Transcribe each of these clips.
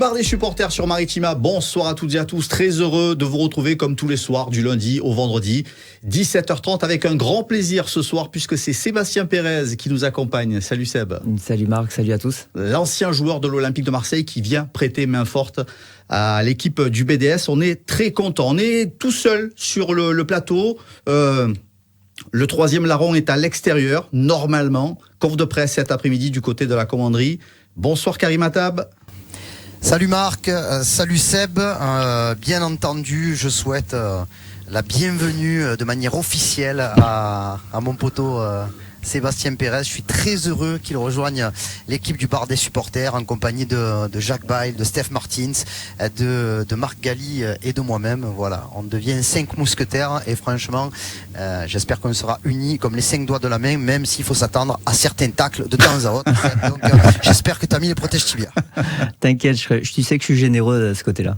bar des supporters sur Maritima. Bonsoir à toutes et à tous. Très heureux de vous retrouver comme tous les soirs du lundi au vendredi. 17h30 avec un grand plaisir ce soir puisque c'est Sébastien Pérez qui nous accompagne. Salut Seb. Salut Marc, salut à tous. L'ancien joueur de l'Olympique de Marseille qui vient prêter main forte à l'équipe du BDS. On est très content. On est tout seul sur le plateau. Le troisième larron est à l'extérieur, normalement. Conf de presse cet après-midi du côté de la commanderie. Bonsoir Karim Attab. Salut Marc, salut Seb. Bien entendu, je souhaite la bienvenue de manière officielle à mon poteau Sébastien Pérez. Je suis très heureux qu'il rejoigne l'équipe du bar des supporters en compagnie de Jacques Bail, de Steph Martins, de Marc Galli et de moi-même. Voilà, on devient 5 mousquetaires et franchement, j'espère qu'on sera unis comme les 5 doigts de la main, même s'il faut s'attendre à certains tacles de temps à autre. Donc j'espère que tu as mis les protège-tibias. T'inquiète, tu sais que je suis généreux de ce côté-là.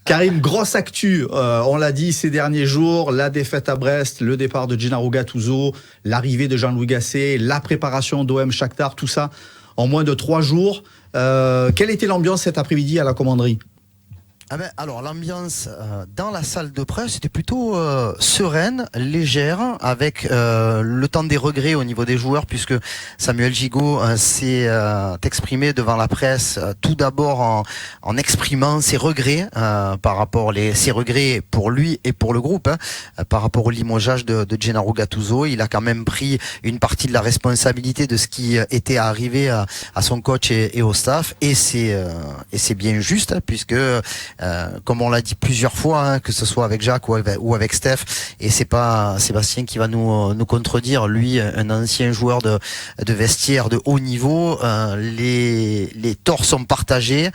Karim, grosse actu, on l'a dit ces derniers jours, la défaite à Brest, le départ de Gennaro Gattuso, l'arrivée de Jean-Louis Gasset, la préparation d'OM Shakhtar, tout ça en moins de 3 jours. Quelle était l'ambiance cet après-midi à la commanderie ? Alors l'ambiance dans la salle de presse était plutôt sereine, légère, avec le temps des regrets au niveau des joueurs, puisque Samuel Gigot s'est exprimé devant la presse tout d'abord en exprimant ses regrets par rapport ses regrets pour lui et pour le groupe, par rapport au limogeage de Gennaro Gattuso. Il a quand même pris une partie de la responsabilité de ce qui était arrivé à son coach et au staff, et c'est bien juste, puisque comme on l'a dit plusieurs fois, que ce soit avec Jacques ou avec Steph, et c'est pas Sébastien qui va nous contredire, lui, un ancien joueur de vestiaire de haut niveau, les torts sont partagés.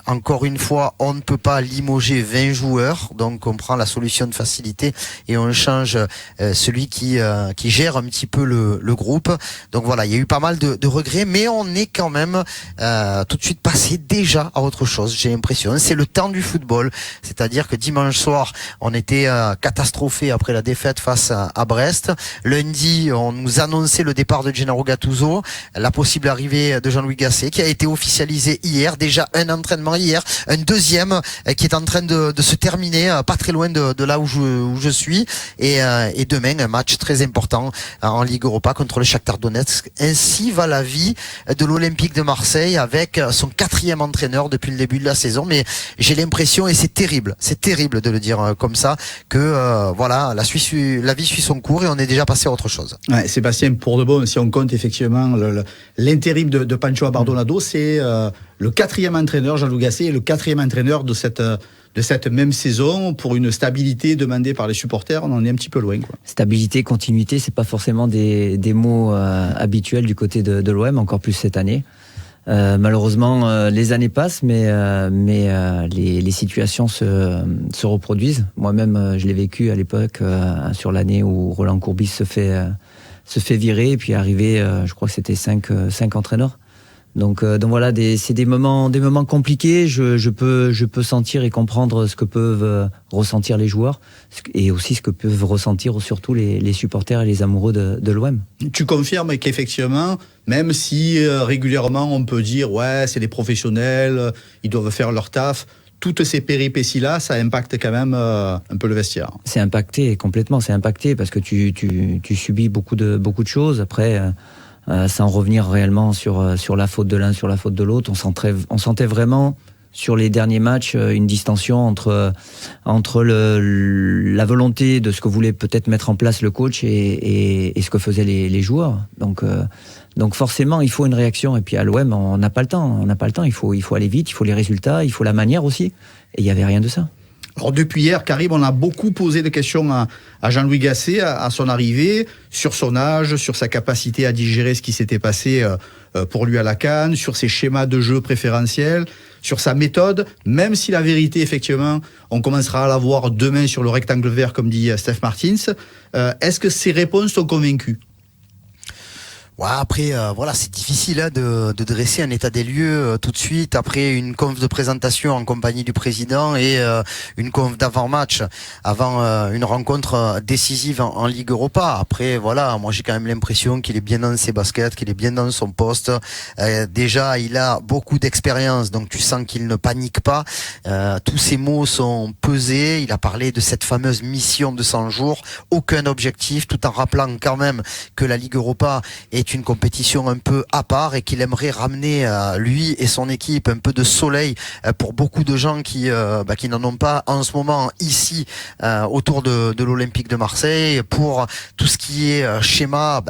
Encore une fois, on ne peut pas limoger 20 joueurs, donc on prend la solution de facilité et on change celui qui gère un petit peu le groupe. Donc voilà, il y a eu pas mal de regrets, mais on est quand même tout de suite passé déjà à autre chose, j'ai l'impression. C'est le temps du football, c'est-à-dire que dimanche soir, on était catastrophé après la défaite face à Brest. Lundi, on nous annonçait le départ de Gennaro Gattuso, la possible arrivée de Jean-Louis Gasset, qui a été officialisée hier, déjà un entraînement hier, un deuxième qui est en train de se terminer, pas très loin de là où je suis, et demain un match très important en Ligue Europa contre le Shakhtar Donetsk. Ainsi va la vie de l'Olympique de Marseille avec son 4e entraîneur depuis le début de la saison, mais j'ai l'impression, et c'est terrible de le dire comme ça, que voilà, la vie suit son cours et on est déjà passé à autre chose. Ouais, Sébastien, pour de bon, si on compte effectivement l'intérim de Pancho Abardonado, c'est le 4e entraîneur, Jean-Louis Gasset, est le 4e entraîneur de cette même saison. Pour une stabilité demandée par les supporters, on en est un petit peu loin, quoi. Stabilité, continuité, c'est pas forcément des mots habituels du côté de l'OM, encore plus cette année. Malheureusement, les années passent, mais les situations se reproduisent. Moi-même, je l'ai vécu à l'époque sur l'année où Roland Courbis se fait virer, et puis arrivé, je crois que c'était 5 entraîneurs. Donc voilà, c'est des moments compliqués. Je peux sentir et comprendre ce que peuvent ressentir les joueurs, et aussi ce que peuvent ressentir surtout les supporters et les amoureux de l'OM. Tu confirmes qu'effectivement, même si régulièrement on peut dire ouais, c'est des professionnels, ils doivent faire leur taf, toutes ces péripéties-là, ça impacte quand même un peu le vestiaire. C'est impacté, complètement, c'est impacté, parce que tu subis beaucoup de choses. Après, sans revenir réellement sur la faute de l'un, sur la faute de l'autre, on sentait vraiment sur les derniers matchs une distension entre la volonté de ce que voulait peut-être mettre en place le coach et ce que faisaient les joueurs. Donc forcément, il faut une réaction. Et puis à l'OM, on n'a pas le temps. Il faut aller vite, il faut les résultats, il faut la manière aussi. Et il n'y avait rien de ça. Alors depuis hier, Karim, on a beaucoup posé de questions à Jean-Louis Gasset, à son arrivée, sur son âge, sur sa capacité à digérer ce qui s'était passé pour lui à la CAN, sur ses schémas de jeu préférentiels, sur sa méthode, même si la vérité, effectivement, on commencera à la voir demain sur le rectangle vert, comme dit Steph Martins. Est-ce que ces réponses t'ont convaincu ? Ouais, après, voilà, c'est difficile de dresser un état des lieux tout de suite après une conf de présentation en compagnie du président et une conf d'avant-match, avant une rencontre décisive en Ligue Europa. Après, voilà, moi j'ai quand même l'impression qu'il est bien dans ses baskets, qu'il est bien dans son poste. Déjà, il a beaucoup d'expérience, donc tu sens qu'il ne panique pas. Tous ses mots sont pesés. Il a parlé de cette fameuse mission de 100 jours, aucun objectif, tout en rappelant quand même que la Ligue Europa est une compétition un peu à part et qu'il aimerait ramener lui et son équipe un peu de soleil pour beaucoup de gens qui n'en ont pas en ce moment ici autour de l'Olympique de Marseille. Pour tout ce qui est schéma,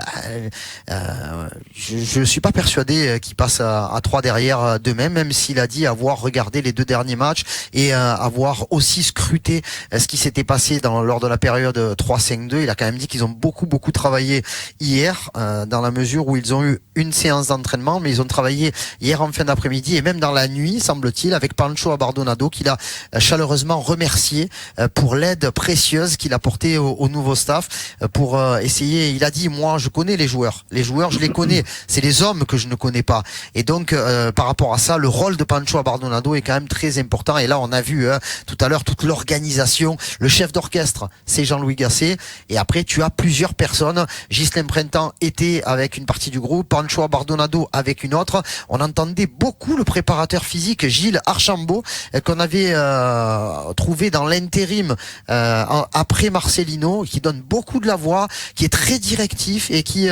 je suis pas persuadé qu'il passe à 3 derrière demain, même s'il a dit avoir regardé les 2 derniers matchs et avoir aussi scruté ce qui s'était passé lors de la période 3-5-2. Il a quand même dit qu'ils ont beaucoup travaillé hier dans la mesure où ils ont eu une séance d'entraînement, mais ils ont travaillé hier en fin d'après-midi et même dans la nuit, semble-t-il, avec Pancho Abardonado, qu'il a chaleureusement remercié pour l'aide précieuse qu'il a portée au nouveau staff pour essayer. Il a dit, moi, je connais les joueurs, je les connais, c'est les hommes que je ne connais pas. Et donc, par rapport à ça, le rôle de Pancho Abardonado est quand même très important. Et là, on a vu tout à l'heure toute l'organisation. Le chef d'orchestre, c'est Jean-Louis Gasset. Et après, tu as plusieurs personnes. Ghislain Printemps était avec une partie du groupe, Pancho Abardonado avec une autre. On entendait beaucoup le préparateur physique Gilles Archambault qu'on avait trouvé dans l'intérim après Marcelino, qui donne beaucoup de la voix, qui est très directif et qui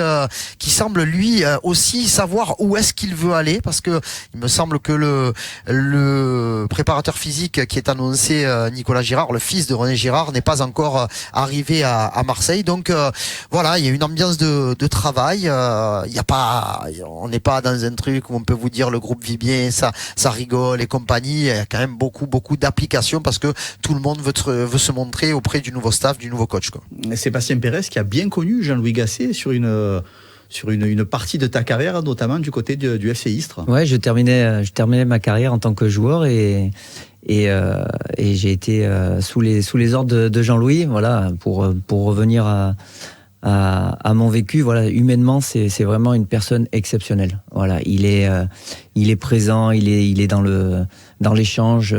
semble lui aussi savoir où est-ce qu'il veut aller, parce que il me semble que le préparateur physique qui est annoncé, Nicolas Girard, le fils de René Girard, n'est pas encore arrivé à Marseille. Donc voilà, il y a une ambiance de travail. On n'est pas dans un truc où on peut vous dire le groupe vit bien, ça rigole et compagnie. Il y a quand même beaucoup d'applications parce que tout le monde veut se montrer auprès du nouveau staff, du nouveau coach, quoi. Sébastien Pérez, qui a bien connu Jean-Louis Gasset sur une partie de ta carrière, notamment du côté du FC Istres. Ouais, je terminais ma carrière en tant que joueur et j'ai été sous les ordres de Jean-Louis, voilà, pour revenir à mon vécu. Voilà, humainement, c'est vraiment une personne exceptionnelle. Voilà, il est présent, il est dans l'échange.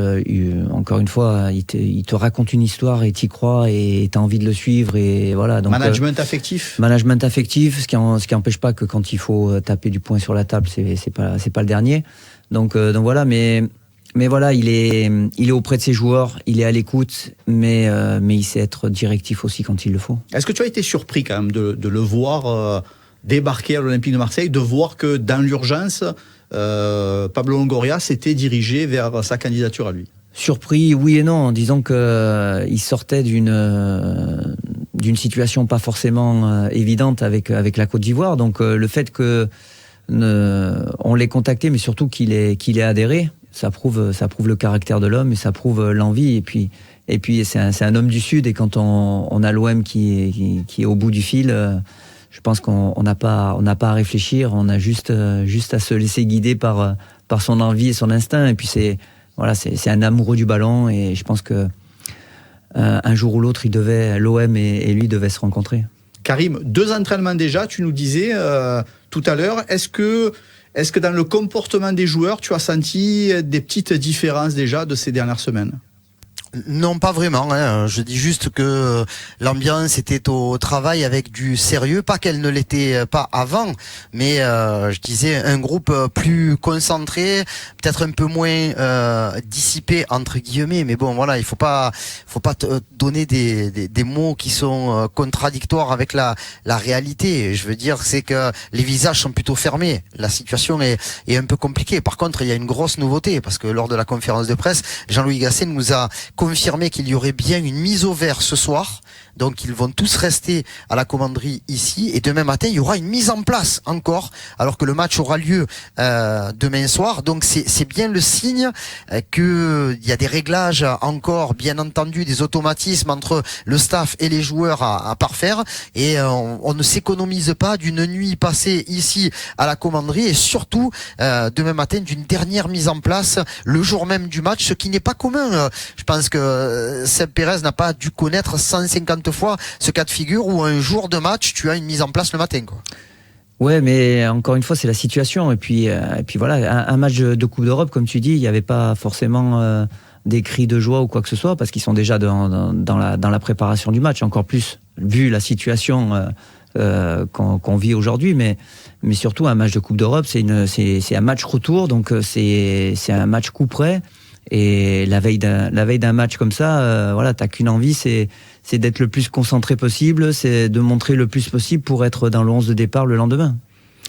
Encore une fois, il te raconte une histoire et t'y crois et t'as envie de le suivre, et voilà. Donc management affectif, ce qui empêche pas que quand il faut taper du poing sur la table, c'est pas le dernier. Donc voilà, mais voilà, il est auprès de ses joueurs, il est à l'écoute, mais il sait être directif aussi quand il le faut. Est-ce que tu as été surpris quand même de le voir débarquer à l'Olympique de Marseille, de voir que dans l'urgence, Pablo Longoria s'était dirigé vers sa candidature à lui? Surpris, oui et non. Disons que il sortait d'une situation pas forcément évidente avec la Côte d'Ivoire. Donc le fait que on l'ait contacté, mais surtout qu'il ait adhéré, ça prouve le caractère de l'homme et ça prouve l'envie. Et puis c'est un homme du Sud, et quand on a l'OM qui est au bout du fil, je pense qu'on n'a pas à réfléchir, on a juste à se laisser guider par son envie et son instinct. Et puis c'est un amoureux du ballon, et je pense que un jour ou l'autre, l'OM et lui devaient se rencontrer. Karim, 2 entraînements déjà, tu nous disais tout à l'heure. Est-ce que dans le comportement des joueurs, tu as senti des petites différences déjà de ces dernières semaines? Non, pas vraiment, hein. Je dis juste que l'ambiance était au travail avec du sérieux, pas qu'elle ne l'était pas avant, mais je disais un groupe plus concentré, peut-être un peu moins dissipé entre guillemets, mais bon voilà, il faut pas te donner des mots qui sont contradictoires avec la réalité. Je veux dire, c'est que les visages sont plutôt fermés, la situation est un peu compliquée. Par contre, il y a une grosse nouveauté, parce que lors de la conférence de presse, Jean-Louis Gasset nous a confirmé qu'il y aurait bien une mise au vert ce soir. Donc ils vont tous rester à la commanderie ici, et demain matin il y aura une mise en place encore, alors que le match aura lieu demain soir. Donc c'est bien le signe que il y a des réglages encore, bien entendu, des automatismes entre le staff et les joueurs à parfaire, et on ne s'économise pas d'une nuit passée ici à la commanderie, et surtout demain matin d'une dernière mise en place le jour même du match, ce qui n'est pas commun. Je pense que Seb Pérez n'a pas dû connaître 150 fois ce cas de figure où un jour de match tu as une mise en place le matin, quoi. Ouais, mais encore une fois, c'est la situation. Et puis voilà, un match de Coupe d'Europe, comme tu dis, il n'y avait pas forcément des cris de joie ou quoi que ce soit, parce qu'ils sont déjà dans la préparation du match, encore plus vu la situation qu'on vit aujourd'hui. Mais surtout, un match de Coupe d'Europe, c'est un match retour, donc c'est un match coup près. Et la veille d'un match comme ça, voilà, t'as qu'une envie, c'est d'être le plus concentré possible, c'est de montrer le plus possible pour être dans le 11 de départ le lendemain.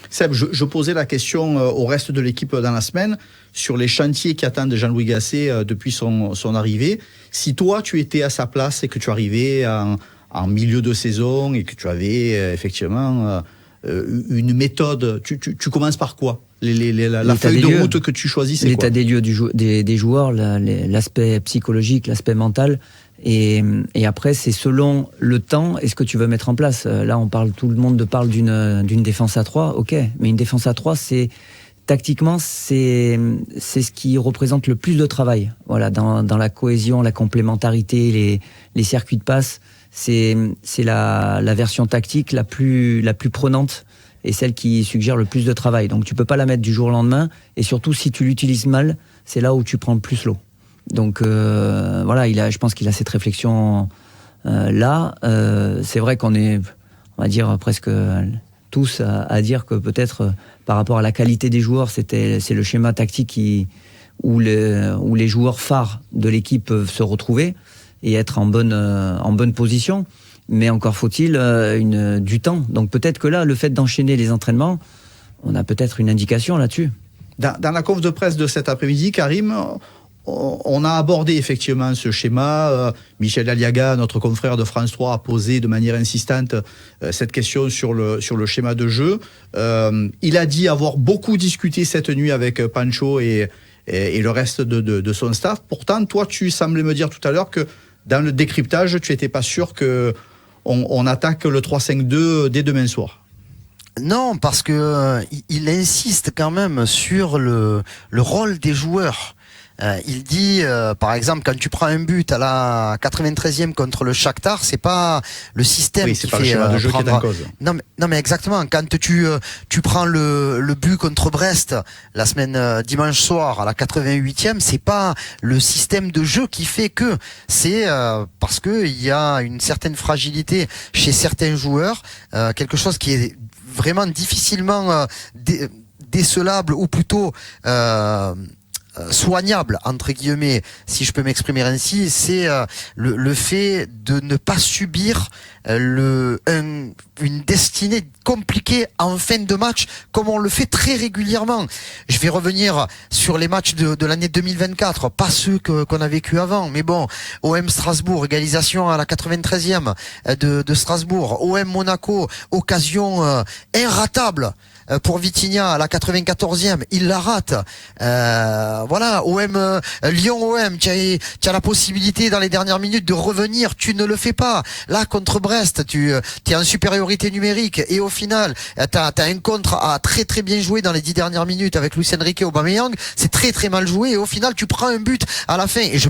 Seb, je posais la question au reste de l'équipe dans la semaine sur les chantiers qui attendent Jean-Louis Gasset depuis son arrivée. Si toi, tu étais à sa place et que tu arrivais en milieu de saison et que tu avais effectivement une méthode, tu commences par quoi ? La feuille de route que tu choisis, c'est quoi ? L'état des lieux des joueurs, l'aspect psychologique, l'aspect mental. Et après, c'est selon le temps et ce que tu veux mettre en place. Là, tout le monde parle d'une défense à 3, ok. Mais une défense à 3, tactiquement, c'est ce qui représente le plus de travail. Voilà, dans la cohésion, la complémentarité, les circuits de passe. C'est la version tactique la plus prenante et celle qui suggère le plus de travail. Donc tu peux pas la mettre du jour au lendemain, et surtout si tu l'utilises mal, c'est là où tu prends le plus l'eau. Donc voilà, je pense qu'il a cette réflexion là. C'est vrai qu'on est, on va dire, presque tous à dire que peut-être par rapport à la qualité des joueurs, c'est le schéma tactique où les joueurs phares de l'équipe peuvent se retrouver et être en bonne position. Mais encore faut-il du temps. Donc peut-être que là, le fait d'enchaîner les entraînements, on a peut-être une indication là-dessus. Dans la conf de presse de cet après-midi, Karim, on a abordé effectivement ce schéma. Michel Aliaga, notre confrère de France 3, a posé de manière insistante cette question sur le schéma de jeu. Il a dit avoir beaucoup discuté cette nuit avec Pancho et le reste de son staff. Pourtant, toi, tu semblais me dire tout à l'heure que dans le décryptage, tu n'étais pas sûr qu'on attaque le 3-5-2 dès demain soir. Non, parce que il insiste quand même sur le rôle des joueurs. Il dit, par exemple, quand tu prends un but à la 93e contre le Shakhtar, c'est pas le système qui fait le schéma de jeu qui est en cause. Non mais exactement. Quand tu prends le but contre Brest la semaine dimanche soir à la 88e, c'est pas le système de jeu qui fait que, c'est parce que il y a une certaine fragilité chez certains joueurs, quelque chose qui est vraiment difficilement décelable, ou plutôt soignable, entre guillemets, si je peux m'exprimer ainsi, c'est le fait de ne pas subir une destinée compliquée en fin de match, comme on le fait très régulièrement. Je vais revenir sur les matchs de l'année 2024, pas ceux qu'on a vécu avant, mais bon, OM Strasbourg, égalisation à la 93e de Strasbourg, OM Monaco, occasion inratable pour Vitinha à la 94e, il la rate. Voilà, OM Lyon-OM, tu as la possibilité dans les dernières minutes de revenir, tu ne le fais pas. Là, contre Brest, tu es en supériorité numérique, et au final, t'as un contre à très très bien joué dans les 10 dernières minutes avec Luis Enrique et Aubameyang, c'est très très mal joué, et au final, tu prends un but à la fin. Et je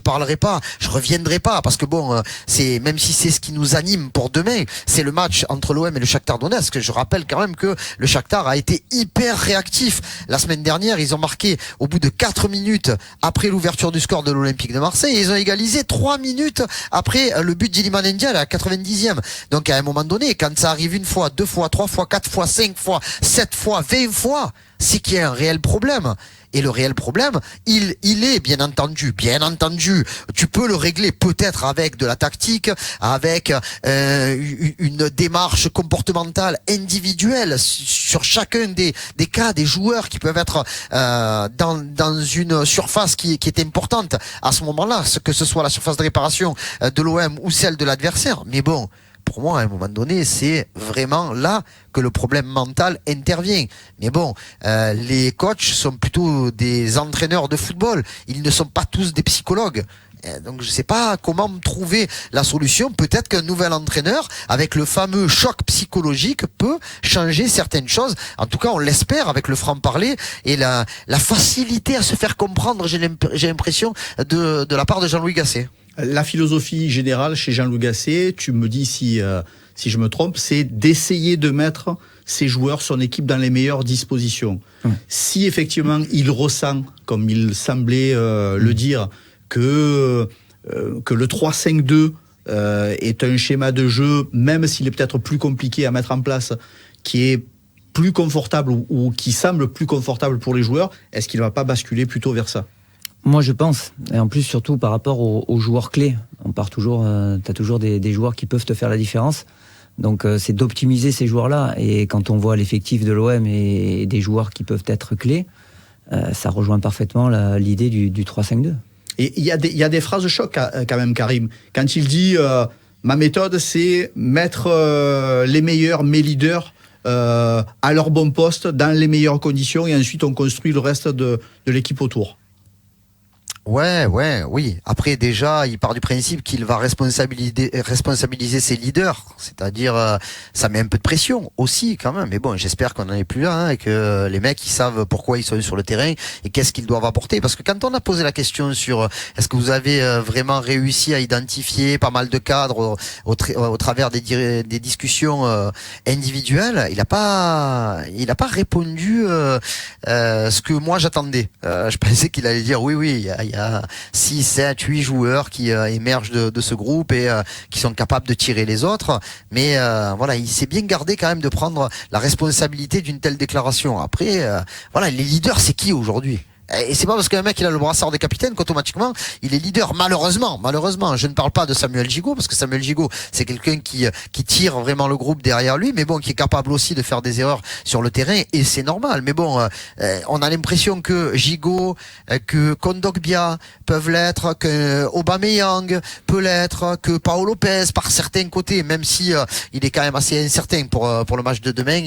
reviendrai pas, parce que bon, même si c'est ce qui nous anime pour demain, c'est le match entre l'OM et le Shakhtar Donetsk. Je rappelle quand même que le Shakhtar a été hyper réactif. La semaine dernière, ils ont marqué au bout de 4 minutes après l'ouverture du score de l'Olympique de Marseille, et ils ont égalisé 3 minutes après le but d'Iliman Ndiaye à la 90e. Donc à un moment donné, quand ça arrive une fois, 2 fois, 3 fois, 4 fois, 5 fois, 7 fois, 20 fois, c'est qu'il y a un réel problème. Et le réel problème, il est bien entendu, tu peux le régler peut-être avec de la tactique, avec une démarche comportementale individuelle sur chacun des cas, des joueurs qui peuvent être dans une surface qui est importante à ce moment-là, que ce soit la surface de réparation de l'OM ou celle de l'adversaire. Mais bon, pour moi, à un moment donné, c'est vraiment là que le problème mental intervient. Mais bon, les coachs sont plutôt des entraîneurs de football. Ils ne sont pas tous des psychologues. Donc je sais pas comment trouver la solution. Peut-être qu'un nouvel entraîneur, avec le fameux choc psychologique, peut changer certaines choses. En tout cas, on l'espère, avec le franc-parler et la facilité à se faire comprendre, j'ai l'impression, de la part de Jean-Louis Gasset. La philosophie générale chez Jean-Louis Gasset, tu me dis si je me trompe, c'est d'essayer de mettre ses joueurs, son équipe dans les meilleures dispositions. Si effectivement il ressent, comme il semblait le dire, que le 3-5-2 est un schéma de jeu, même s'il est peut-être plus compliqué à mettre en place, qui est plus confortable ou qui semble plus confortable pour les joueurs, est-ce qu'il ne va pas basculer plutôt vers ça ? Moi, je pense. Et en plus, surtout par rapport aux joueurs clés. On part toujours, t'as toujours des joueurs qui peuvent te faire la différence. Donc, c'est d'optimiser ces joueurs-là. Et quand on voit l'effectif de l'OM et des joueurs qui peuvent être clés, ça rejoint parfaitement l'idée du 3-5-2. Et il y a des phrases choc quand même, Karim. Quand il dit ma méthode, c'est mettre les meilleurs, mes leaders, à leur bon poste, dans les meilleures conditions, et ensuite on construit le reste de l'équipe autour. Oui. Après, déjà, il part du principe qu'il va responsabiliser ses leaders. C'est-à-dire, ça met un peu de pression aussi, quand même. Mais bon, j'espère qu'on n'en est plus là, et que les mecs, ils savent pourquoi ils sont sur le terrain et qu'est-ce qu'ils doivent apporter. Parce que quand on a posé la question sur est-ce que vous avez vraiment réussi à identifier pas mal de cadres au travers des discussions individuelles, il a pas répondu ce que moi j'attendais. Je pensais qu'il allait dire oui, il y a 6, 7, 8 joueurs qui émergent de ce groupe et qui sont capables de tirer les autres. Mais voilà, il s'est bien gardé quand même de prendre la responsabilité d'une telle déclaration. Après, voilà, les leaders, c'est qui aujourd'hui ? Et c'est pas parce qu'un mec il a le brassard de capitaine qu'automatiquement il est leader. Malheureusement, je ne parle pas de Samuel Gigot, parce que Samuel Gigot c'est quelqu'un qui tire vraiment le groupe derrière lui, mais bon, qui est capable aussi de faire des erreurs sur le terrain, et c'est normal. Mais bon, on a l'impression que Gigot, que Kondogbia peuvent l'être, que Aubameyang peut l'être, que Paolo Lopez par certains côtés, même si il est quand même assez incertain pour le match de demain.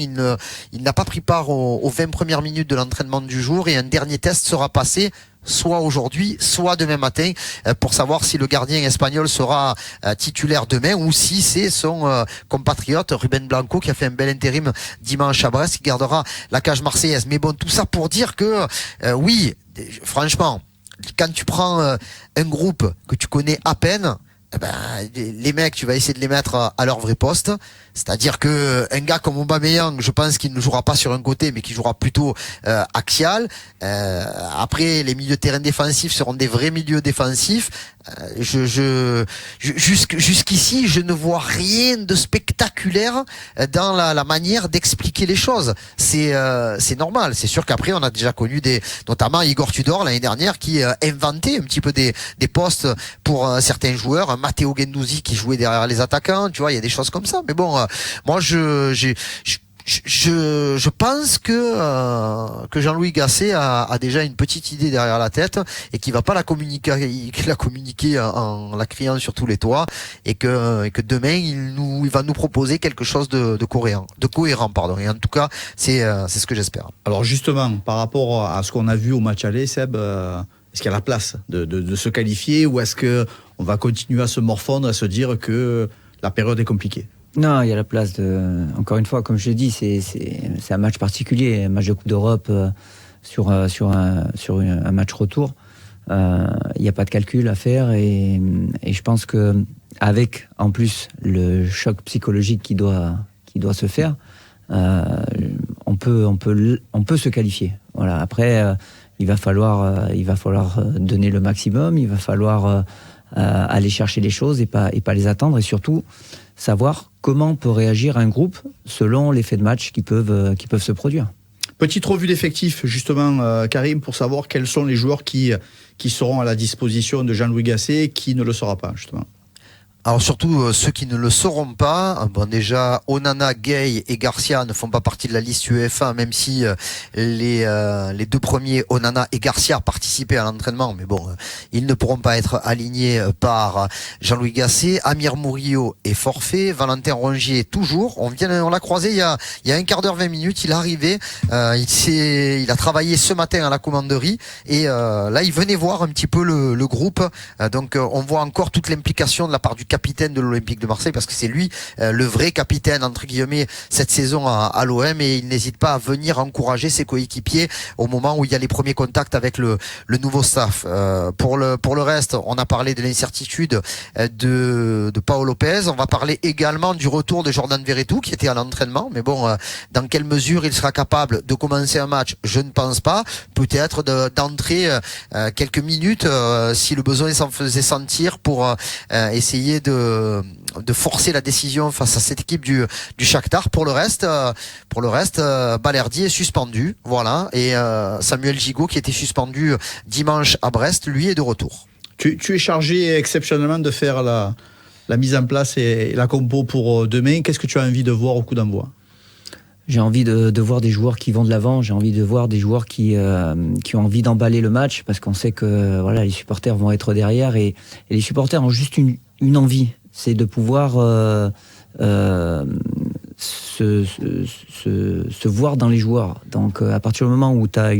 Il n'a pas pris part aux 20 premières minutes de l'entraînement du jour, et un dernier test sera passé soit aujourd'hui, soit demain matin, pour savoir si le gardien espagnol sera titulaire demain, ou si c'est son compatriote Ruben Blanco, qui a fait un bel intérim dimanche à Brest, qui gardera la cage marseillaise. Mais bon, tout ça pour dire que oui, franchement, quand tu prends un groupe que tu connais à peine, les mecs, tu vas essayer de les mettre à leur vrai poste. C'est-à-dire que un gars comme Aubameyang, je pense qu'il ne jouera pas sur un côté, mais qu'il jouera plutôt axial. Après, les milieux de terrain défensifs seront des vrais milieux défensifs. Jusqu'ici, je ne vois rien de spectaculaire dans la manière d'expliquer les choses. C'est normal. C'est sûr qu'après, on a déjà connu notamment Igor Tudor l'année dernière, qui inventait un petit peu des postes pour certains joueurs. Matteo Guendouzi qui jouait derrière les attaquants. Tu vois, il y a des choses comme ça. Mais bon, moi, je pense que Jean-Louis Gasset a déjà une petite idée derrière la tête, et qu'il va pas la communiquer en la criant sur tous les toits, et que demain il va nous proposer quelque chose de cohérent, Et en tout cas, c'est ce que j'espère. Alors justement, par rapport à ce qu'on a vu au match aller, Seb, est-ce qu'il y a la place de se qualifier, ou est-ce que on va continuer à se morfondre, à se dire que la période est compliquée ? Non, il y a la place encore une fois, comme je l'ai dit, c'est un match particulier, un match de Coupe d'Europe sur un match retour. Il n'y a pas de calcul à faire, et je pense que avec en plus le choc psychologique qui doit se faire, on peut se qualifier. Voilà. Après, il va falloir donner le maximum, il va falloir aller chercher les choses et pas les attendre, et surtout savoir comment peut réagir un groupe selon les faits de match qui peuvent se produire. Petite revue d'effectifs, justement, Karim, pour savoir quels sont les joueurs qui seront à la disposition de Jean-Louis Gasset et qui ne le sera pas, justement. Alors surtout ceux qui ne le sauront pas, bon, déjà Onana, Gueye et Garcia ne font pas partie de la liste UEFA, même si les deux premiers, Onana et Garcia, participaient à l'entraînement, mais bon, ils ne pourront pas être alignés par Jean-Louis Gasset. Amir Murillo est forfait, Valentin Rongier toujours. On l'a croisé il y a un quart d'heure, 20 minutes, il est arrivé, il a travaillé ce matin à la commanderie, et là il venait voir un petit peu le groupe, donc on voit encore toute l'implication de la part du capitaine de l'Olympique de Marseille, parce que c'est lui le vrai capitaine entre guillemets cette saison à l'OM, et il n'hésite pas à venir encourager ses coéquipiers au moment où il y a les premiers contacts avec le nouveau staff. Pour le reste, on a parlé de l'incertitude de Paolo Lopez. On va parler également du retour de Jordan Verretou qui était à l'entraînement, mais bon, dans quelle mesure il sera capable de commencer un match, je ne pense pas. Peut-être d'entrer quelques minutes si le besoin s'en faisait sentir pour essayer de forcer la décision face à cette équipe du Shakhtar. Pour le reste, Balerdi est suspendu, voilà, et Samuel Gigot, qui était suspendu dimanche à Brest, lui est de retour. Tu es chargé exceptionnellement de faire la mise en place et la compo pour demain. Qu'est-ce que tu as envie de voir au coup d'envoi? J'ai envie de voir des joueurs qui vont de l'avant. J'ai envie de voir des joueurs qui ont envie d'emballer le match, parce qu'on sait que voilà, les supporters vont être derrière, et les supporters ont juste une envie, c'est de pouvoir se voir dans les joueurs. Donc à partir du moment où tu as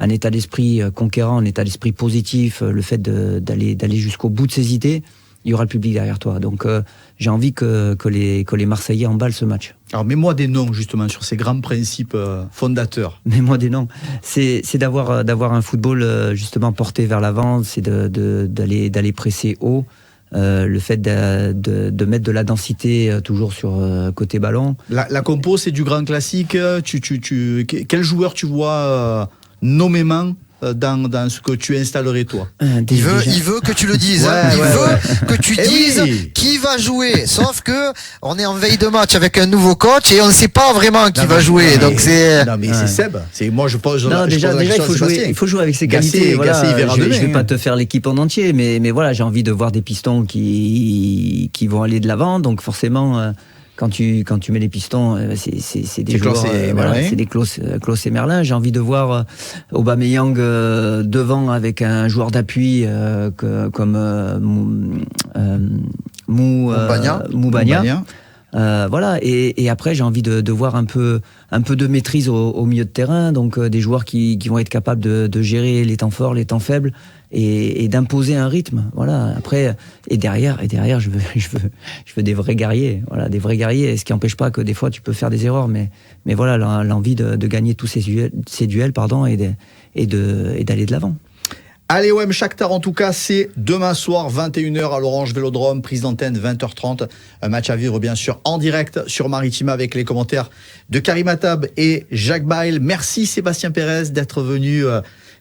un état d'esprit conquérant, un état d'esprit positif, le fait d'aller jusqu'au bout de ses idées, il y aura le public derrière toi. Donc j'ai envie que les Marseillais emballent ce match. Alors mets-moi des noms justement sur ces grands principes fondateurs. Mets-moi des noms. C'est d'avoir un football justement porté vers l'avant, c'est d'aller presser haut. Le fait de mettre de la densité toujours sur côté ballon. La compo, c'est du grand classique. Quel joueur tu vois nommément dans ce que tu installerais toi? Il veut que tu le dises. Il veut que tu dises qui va jouer. Sauf que on est en veille de match avec un nouveau coach et on ne sait pas vraiment qui va jouer. Donc c'est. Non mais c'est Seb. Moi je pose. Non, déjà il faut jouer avec ses qualités. Voilà. Je vais pas te faire l'équipe en entier, mais voilà, j'ai envie de voir des pistons qui vont aller de l'avant. Donc forcément. Quand tu mets les pistons, c'est des joueurs, c'est des Klose et Merlin. J'ai envie de voir Aubameyang devant avec un joueur d'appui comme Moubagna. Voilà, et après j'ai envie de voir un peu de maîtrise au milieu de terrain, donc des joueurs qui vont être capables de gérer les temps forts, les temps faibles, et d'imposer un rythme. Voilà. Après, et derrière, je veux des vrais guerriers. Voilà, des vrais guerriers. Ce qui n'empêche pas que des fois tu peux faire des erreurs, mais voilà, l'envie de gagner tous ces duels, et d'aller de l'avant. Allez, OM Shakhtar, en tout cas, c'est demain soir, 21h à l'Orange Vélodrome, prise d'antenne 20h30. Un match à vivre, bien sûr, en direct sur Maritima avec les commentaires de Karim Attab et Jacques Bail. Merci Sébastien Pérez d'être venu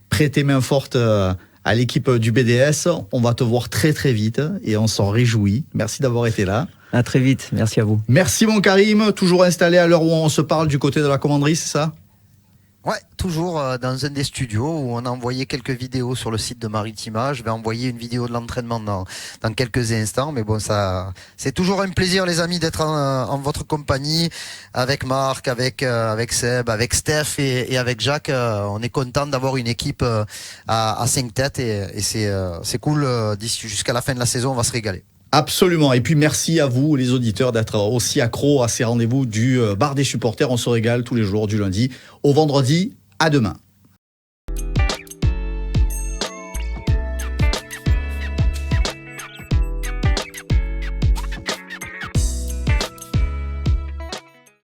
prêter main forte à l'équipe du BDS. On va te voir très très vite et on s'en réjouit. Merci d'avoir été là. À très vite, merci à vous. Merci mon Karim, toujours installé à l'heure où on se parle du côté de la commanderie, c'est ça ? Ouais, toujours dans un des studios où on a envoyé quelques vidéos sur le site de Maritima. Je vais envoyer une vidéo de l'entraînement dans quelques instants. Mais bon, ça, c'est toujours un plaisir, les amis, d'être en votre compagnie avec Marc, avec Seb, avec Steph et avec Jacques. On est content d'avoir une équipe à 5 têtes et c'est cool. D'ici jusqu'à la fin de la saison, on va se régaler. Absolument. Et puis merci à vous, les auditeurs, d'être aussi accros à ces rendez-vous du bar des supporters. On se régale tous les jours du lundi au vendredi. À demain.